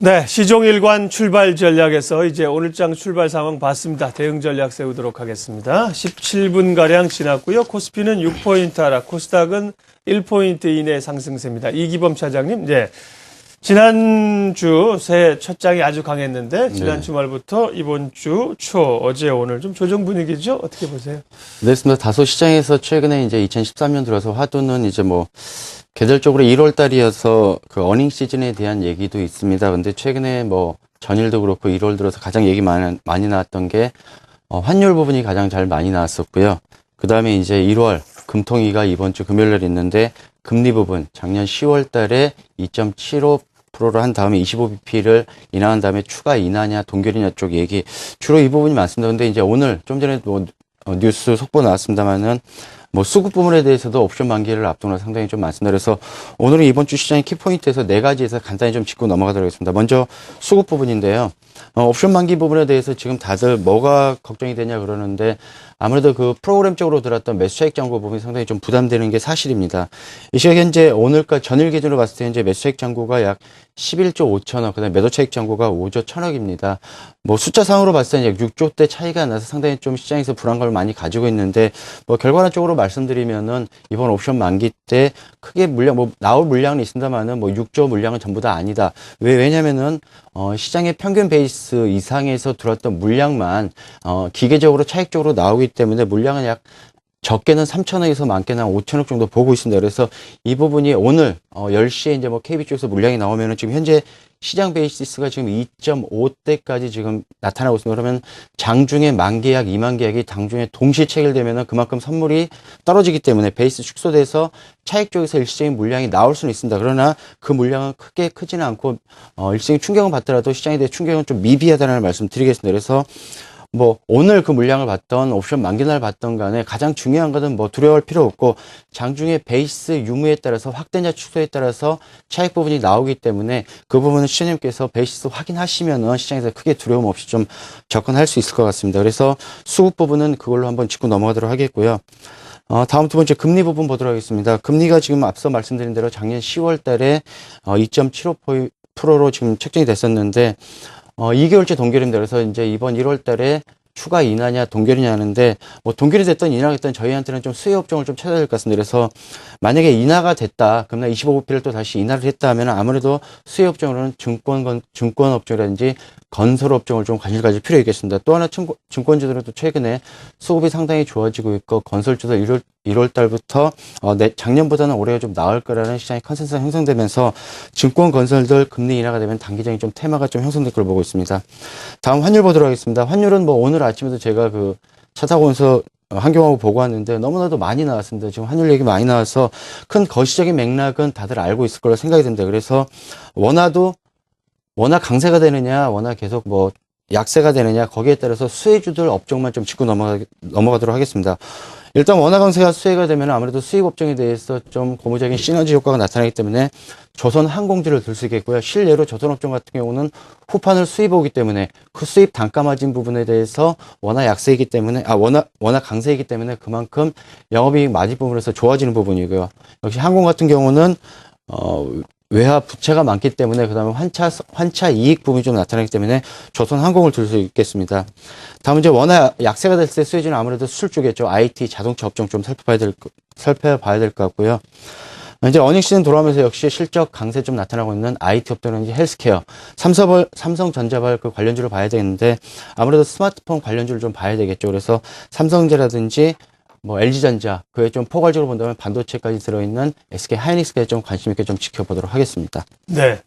네, 시종일관 출발 전략에서 이제 오늘장 출발 상황 봤습니다. 대응 전략 세우도록 하겠습니다. 17분가량 지났고요. 코스피는 6포인트 하락, 코스닥은 1포인트 이내 상승세입니다. 이기범 차장님, 이제 지난주 새해 첫 장이 아주 강했는데 지난 주말부터 이번 주 초, 어제 오늘 좀 조정 분위기죠? 어떻게 보세요? 네, 그렇습니다. 다소 시장에서 최근에 이제 2013년 들어서 화두는 이제 계절적으로 1월 달이어서 그 어닝 시즌에 대한 얘기도 있습니다. 근데 최근에 전일도 그렇고 1월 들어서 가장 얘기 많이 나왔던 게 환율 부분이 가장 잘 많이 나왔었고요. 그 다음에 이제 1월 금통위가 이번 주 금요일 날 있는데 금리 부분 작년 10월 달에 2.75%로 한 다음에 25bp를 인하한 다음에 추가 인하냐 동결이냐 쪽 얘기 주로 이 부분이 많습니다. 근데 이제 오늘 좀 전에 뉴스 속보 나왔습니다만은 수급 부분에 대해서도 옵션 만기를 앞두고 상당히 좀 많습니다. 그래서 오늘은 이번 주 시장의 키포인트에서 네 가지에서 간단히 좀 짚고 넘어가도록 하겠습니다. 먼저 수급 부분인데요. 옵션 만기 부분에 대해서 지금 다들 뭐가 걱정이 되냐 그러는데 아무래도 그 프로그램 쪽으로 들어왔던 매수 차익 잔고 부분이 상당히 좀 부담되는 게 사실입니다. 이 시각 현재 오늘까지 전일 기준으로 봤을 때 현재 매수 차익 잔고가 약 11조 5천억, 그다음에 매도 차익 잔고가 5조 1천억입니다. 숫자상으로 봤을 때는 약 6조대 차이가 나서 상당히 좀 시장에서 불안감을 많이 가지고 있는데 결과론적으로 말씀드리면은 이번 옵션 만기 때 크게 물량 나올 물량은 있습니다만은 6조 물량은 전부 다 아니다. 왜냐면은 시장의 평균 베이스 이상에서 들어왔던 물량만 기계적으로 차익적으로 나오기 때문에 물량은 약 적게는 3천억에서 많게는 5천억 정도 보고 있습니다. 그래서 이 부분이 오늘 10시에 이제 KB 쪽에서 물량이 나오면은 지금 현재 시장 베이시스가 지금 2.5대까지 지금 나타나고 있습니다. 그러면 장중에 만계약, 2만 계약이 당중에 동시 체결되면은 그만큼 선물이 떨어지기 때문에 베이스 축소돼서 차익 쪽에서 일시적인 물량이 나올 수는 있습니다. 그러나 그 물량은 크지는 않고 일시적인 충격은 받더라도 시장에 대해 충격은 좀 미비하다는 말씀 드리겠습니다. 그래서 오늘 그 물량을 받던 옵션 만기날 받던 간에 가장 중요한 것은 두려워할 필요 없고 장중에 베이스 유무에 따라서 확대냐 축소에 따라서 차익 부분이 나오기 때문에 그 부분은 시청자님께서 베이시스 확인하시면은 시장에서 크게 두려움 없이 좀 접근할 수 있을 것 같습니다. 그래서 수급 부분은 그걸로 한번 짚고 넘어가도록 하겠고요. 다음 두 번째 금리 부분 보도록 하겠습니다. 금리가 지금 앞서 말씀드린 대로 작년 10월 달에 2.75%로 지금 책정이 됐었는데 2개월째 동결입니다. 그래서 이제 이번 1월 달에 추가 인하냐 동결이냐 하는데 동결이 됐든 인하가 됐든 저희한테는 좀 수혜 업종을 좀 찾아야 될 것 같습니다. 그래서 만약에 인하가 됐다 그러면 25bp를 또 다시 인하를 했다 하면 아무래도 수혜 업종으로는 증권 업종이라든지 건설 업종을 좀 관심 가질 필요가 있겠습니다. 또 하나 증권주들은 또 최근에 수급이 상당히 좋아지고 있고 건설주도 1월 달부터 작년보다는 올해가 좀 나을 거라는 시장의 컨센서스가 형성되면서 증권 건설들 금리 인하가 되면 단기적인 좀 테마가 좀 형성될 걸 보고 있습니다. 다음 환율 보도록 하겠습니다. 환율은 오늘 아침에도 제가 차 타고 오면서 환경하고 보고 왔는데 너무나도 많이 나왔습니다. 지금 환율 얘기 많이 나와서 큰 거시적인 맥락은 다들 알고 있을 거라 생각이 듭니다. 그래서 워낙 강세가 되느냐, 워낙 계속 약세가 되느냐, 거기에 따라서 수혜주들 업종만 좀 짚고 넘어가도록 하겠습니다. 일단 원화 강세가 수혜가 되면 아무래도 수입 업종에 대해서 좀 고무적인 시너지 효과가 나타나기 때문에 조선 항공주를 들 수 있겠고요. 실례로 조선 업종 같은 경우는 후판을 수입 오기 때문에 그 수입 단가 마진 부분에 대해서 워낙 약세이기 때문에 워낙 강세이기 때문에 그만큼 영업이익 마진 부분에서 좋아지는 부분이고요. 역시 항공 같은 경우는 외화 부채가 많기 때문에 그다음에 환차 이익 부분이 좀 나타나기 때문에 조선 항공을 들 수 있겠습니다. 다음 이제 워낙 약세가 될 때 수혜주는 아무래도 수출 쪽이겠죠. IT 자동차 업종 좀 살펴봐야 될 것 같고요. 이제 어닝 시즌 돌아오면서 역시 실적 강세 좀 나타나고 있는 IT 업종은 헬스케어, 삼성전자발 그 관련주를 봐야 되는데 아무래도 스마트폰 관련주를 좀 봐야 되겠죠. 그래서 삼성전자라든지 LG전자, 그에 좀 포괄적으로 본다면 반도체까지 들어있는 SK 하이닉스까지 좀 관심 있게 좀 지켜보도록 하겠습니다. 네.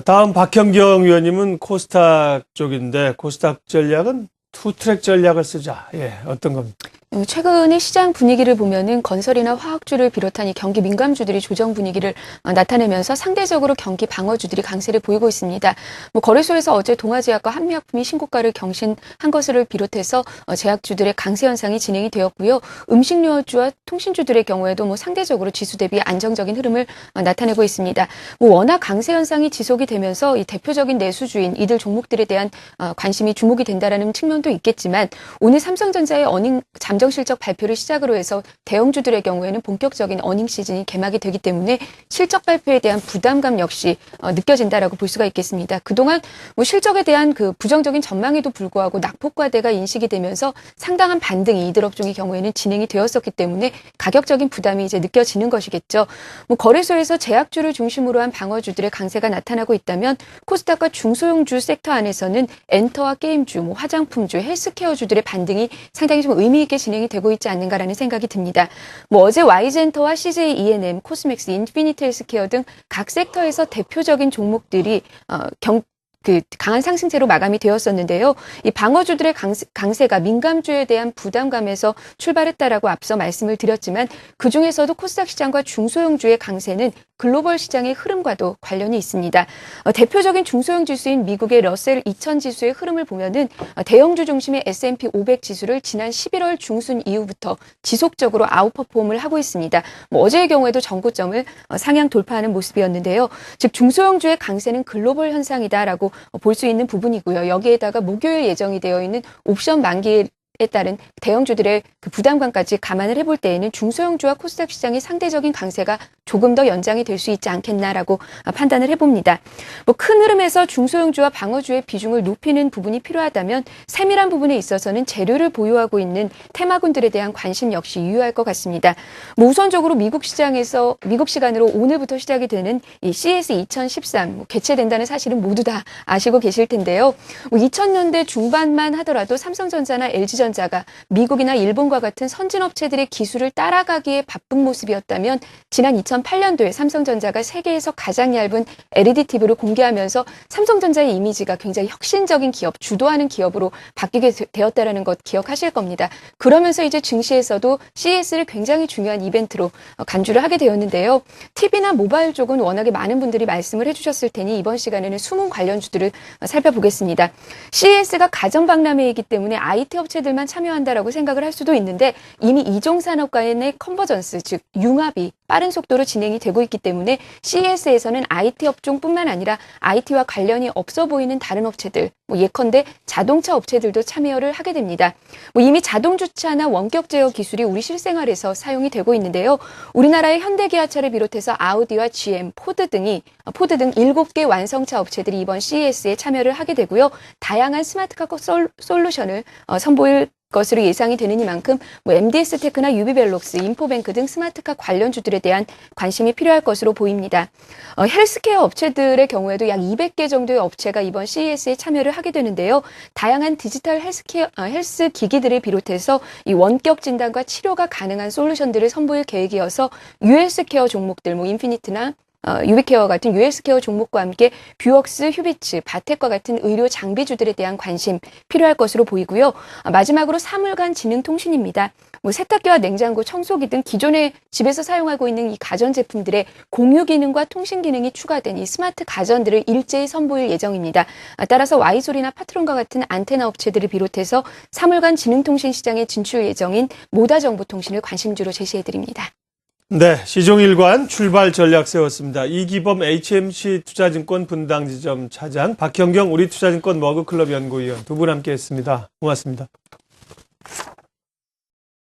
다음 박현경 위원님은 코스닥 쪽인데 코스닥 전략은 투트랙 전략을 쓰자. 어떤 겁니까? 최근의 시장 분위기를 보면은 건설이나 화학주를 비롯한 이 경기 민감주들이 조정 분위기를 나타내면서 상대적으로 경기 방어주들이 강세를 보이고 있습니다. 거래소에서 어제 동아제약과 한미약품이 신고가를 경신한 것을 비롯해서 제약주들의 강세 현상이 진행이 되었고요. 음식료주와 통신주들의 경우에도 상대적으로 지수 대비 안정적인 흐름을 나타내고 있습니다. 워낙 강세 현상이 지속이 되면서 이 대표적인 내수주인 이들 종목들에 대한 관심이 주목이 된다라는 측면도 있겠지만 오늘 삼성전자의 어닝 잠 원정 실적 발표를 시작으로 해서 대형주들의 경우에는 본격적인 어닝 시즌이 개막이 되기 때문에 실적 발표에 대한 부담감 역시 느껴진다라고 볼 수가 있겠습니다. 그동안 뭐 실적에 대한 그 부정적인 전망에도 불구하고 낙폭과대가 인식이 되면서 상당한 반등이 이들 업종의 경우에는 진행이 되었었기 때문에 가격적인 부담이 이제 느껴지는 것이겠죠. 뭐 거래소에서 제약주를 중심으로 한 방어주들의 강세가 나타나고 있다면 코스닥과 중소형주 섹터 안에서는 엔터와 게임주, 뭐 화장품주, 헬스케어주들의 반등이 상당히 좀 의미 있게 진행이 되고 있지 않는가라는 생각이 듭니다. 뭐 어제 Y젠터와 CJ E&M, 코스맥스, 인피니트 헬스케어 등 각 섹터에서 대표적인 종목들이 강한 상승세로 마감이 되었었는데요. 이 방어주들의 강세가 민감주에 대한 부담감에서 출발했다라고 앞서 말씀을 드렸지만 그중에서도 코스닥 시장과 중소형주의 강세는 글로벌 시장의 흐름과도 관련이 있습니다. 대표적인 중소형 지수인 미국의 러셀 2000 지수의 흐름을 보면은 대형주 중심의 S&P 500 지수를 지난 11월 중순 이후부터 지속적으로 아웃퍼폼을 하고 있습니다. 뭐 어제의 경우에도 전고점을 상향 돌파하는 모습이었는데요. 즉 중소형주의 강세는 글로벌 현상이다라고 볼 수 있는 부분이고요. 여기에다가 목요일 예정이 되어 있는 옵션 만기에 따른 대형주들의 그 부담감까지 감안을 해볼 때에는 중소형주와 코스닥 시장의 상대적인 강세가 조금 더 연장이 될 수 있지 않겠나라고 판단을 해봅니다. 뭐 큰 흐름에서 중소형주와 방어주의 비중을 높이는 부분이 필요하다면 세밀한 부분에 있어서는 재료를 보유하고 있는 테마군들에 대한 관심 역시 유효할 것 같습니다. 뭐 우선적으로 미국 시간으로 오늘부터 시작이 되는 이 CES 2013 개최된다는 사실은 모두 다 아시고 계실 텐데요. 2000년대 중반만 하더라도 삼성전자나 LG전자가 미국이나 일본과 같은 선진업체들의 기술을 따라가기에 바쁜 모습이었다면 지난 2008년도에 삼성전자가 세계에서 가장 얇은 LED TV를 공개하면서 삼성전자의 이미지가 굉장히 혁신적인 기업, 주도하는 기업으로 바뀌게 되었다는 것 기억하실 겁니다. 그러면서 이제 증시에서도 CES를 굉장히 중요한 이벤트로 간주를 하게 되었는데요. TV나 모바일 쪽은 워낙에 많은 분들이 말씀을 해주셨을 테니 이번 시간에는 숨은 관련주들을 살펴보겠습니다. CES가 가전박람회이기 때문에 IT 업체들만 참여한다라고 생각을 할 수도 있는데 이미 이종 산업 간의 컨버전스, 즉 융합이 빠른 속도로 진행이 되고 있기 때문에 CES에서는 IT 업종뿐만 아니라 IT와 관련이 없어 보이는 다른 업체들, 예컨대 자동차 업체들도 참여를 하게 됩니다. 이미 자동주차나 원격 제어 기술이 우리 실생활에서 사용이 되고 있는데요. 우리나라의 현대기아차를 비롯해서 아우디와 GM, 포드 등 7개 완성차 업체들이 이번 CES에 참여를 하게 되고요. 다양한 스마트카 솔루션을 선보일 것으로 예상이 되는 이만큼 MDS테크나 유비벨록스, 인포뱅크 등 스마트카 관련주들에 대한 관심이 필요할 것으로 보입니다. 헬스케어 업체들의 경우에도 약 200개 정도의 업체가 이번 CES에 참여를 하게 되는데요. 다양한 디지털 헬스 기기들을 비롯해서 이 원격 진단과 치료가 가능한 솔루션들을 선보일 계획이어서 US케어 종목들, 인피니트나 유비케어 같은 US케어 종목과 함께 뷰웍스, 휴비츠, 바텍과 같은 의료 장비주들에 대한 관심 필요할 것으로 보이고요. 마지막으로 사물간 지능통신입니다. 세탁기와 냉장고, 청소기 등 기존에 집에서 사용하고 있는 이 가전제품들의 공유 기능과 통신 기능이 추가된 이 스마트 가전들을 일제히 선보일 예정입니다. 따라서 와이솔이나 파트론과 같은 안테나 업체들을 비롯해서 사물간 지능통신 시장에 진출 예정인 모다정보통신을 관심주로 제시해드립니다. 네, 시종일관 출발 전략 세웠습니다. 이기범 HMC 투자증권 분당지점 차장, 박형경 우리투자증권 머그클럽 연구위원 두 분 함께했습니다. 고맙습니다.